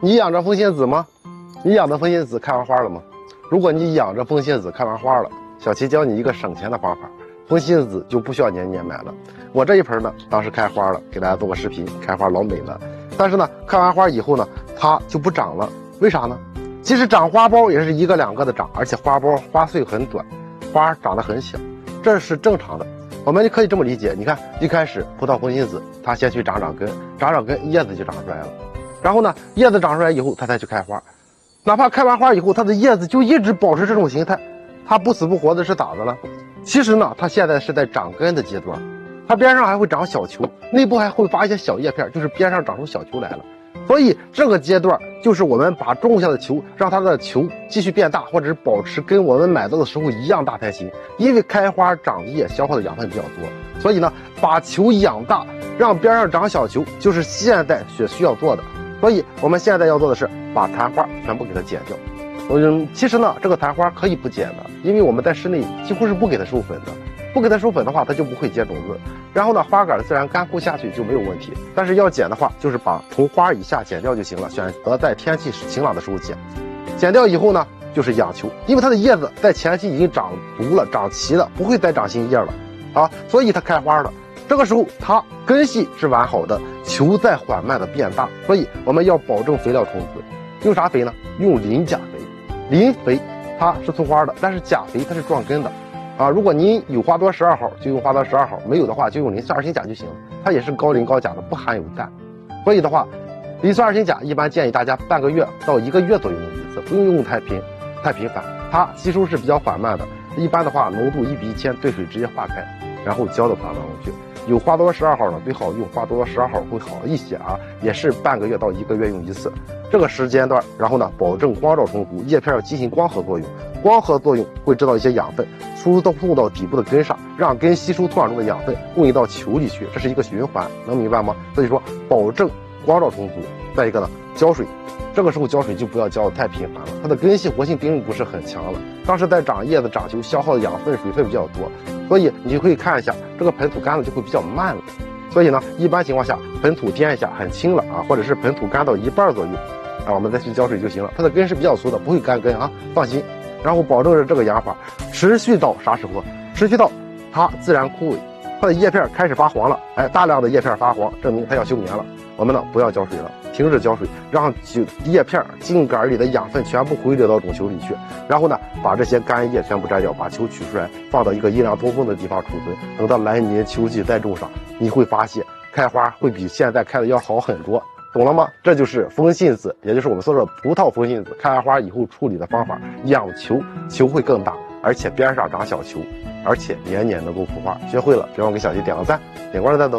你养着风信子吗？你养的风信子开完花了吗？如果你养着风信子开完花了，小齐教你一个省钱的方法，风信子就不需要年年买了。我这一盆呢，当时开花了，给大家做个视频，开花老美了。但是呢，开完花以后呢，它就不长了，为啥呢？其实长花苞也是一个两个的长，而且花苞花穗很短，花长得很小，这是正常的。我们可以这么理解，你看一开始葡萄风信子，它先去长根，长根，叶子就长出来了。然后呢，叶子长出来以后，它才去开花。哪怕开完花以后，它的叶子就一直保持这种形态，它不死不活的是咋的了？其实呢，它现在是在长根的阶段，它边上还会长小球，内部还会发一些小叶片，就是边上长出小球来了。所以这个阶段就是我们把种下的球，让它的球继续变大，或者是保持跟我们买到的时候一样大才行。因为开花长叶消耗的养分比较多，所以呢，把球养大，让边上长小球，就是现在所需要做的。所以我们现在要做的是把昙花全部给它剪掉。其实呢，这个昙花可以不剪的，因为我们在室内几乎是不给它授粉的。不给它授粉的话，它就不会结种子。然后呢，花杆自然干枯下去就没有问题。但是要剪的话，就是把从花以下剪掉就行了，选择在天气晴朗的时候剪。剪掉以后呢，就是养球，因为它的叶子在前期已经长足了、长齐了，不会再长新叶了啊，所以它开花了。这个时候它根系是完好的，球在缓慢的变大，所以我们要保证肥料充足。用啥肥呢？用磷钾肥。磷肥它是促花的，但是钾肥它是壮根的啊。如果您有花多12号就用花多12号，没有的话就用磷酸二氢钾就行了，它也是高磷高钾的，不含有氮。所以的话，磷酸二氢钾一般建议大家半个月到1个月左右用一次，不用用太频繁，它吸收是比较缓慢的。一般的话，浓度1:1000，兑水直接化开，然后浇到花当中去。有花多12号呢，最好用花多12号会好一些啊，也是半个月到1个月用一次。这个时间段，然后呢，保证光照充足，叶片要进行光合作用，光合作用会制造一些养分，输送到底部的根上，让根吸收土壤中的养分，供应到球里去，这是一个循环，能明白吗？所以说，保证光照充足。再一个呢，浇水，这个时候浇水就不要浇得太频繁了，它的根系活性并不是很强了，当时在长叶子、长球消耗的养分、水分比较多，所以你就可以看一下这个盆土干的就会比较慢了。所以呢，一般情况下，盆土掂一下很轻了啊，或者是盆土干到1半左右啊，我们再去浇水就行了。它的根是比较粗的，不会干根啊，放心。然后保证着这个养法持续到啥时候？持续到它自然枯萎，它的叶片开始发黄了，大量的叶片发黄，证明它要休眠了。我们呢不要浇水了，停止浇水，让叶片、茎秆里的养分全部回流到种球里去。然后呢，把这些干叶全部摘掉，把球取出来，放到一个阴凉通风的地方储存。等到来年秋季再种上，你会发现开花会比现在开的要好很多，懂了吗？这就是风信子，也就是我们说的葡萄风信子开完花以后处理的方法。养球，球会更大，而且边上长小球，而且年年能够孵花。学会了，别忘给小齐点个赞，点关注再走。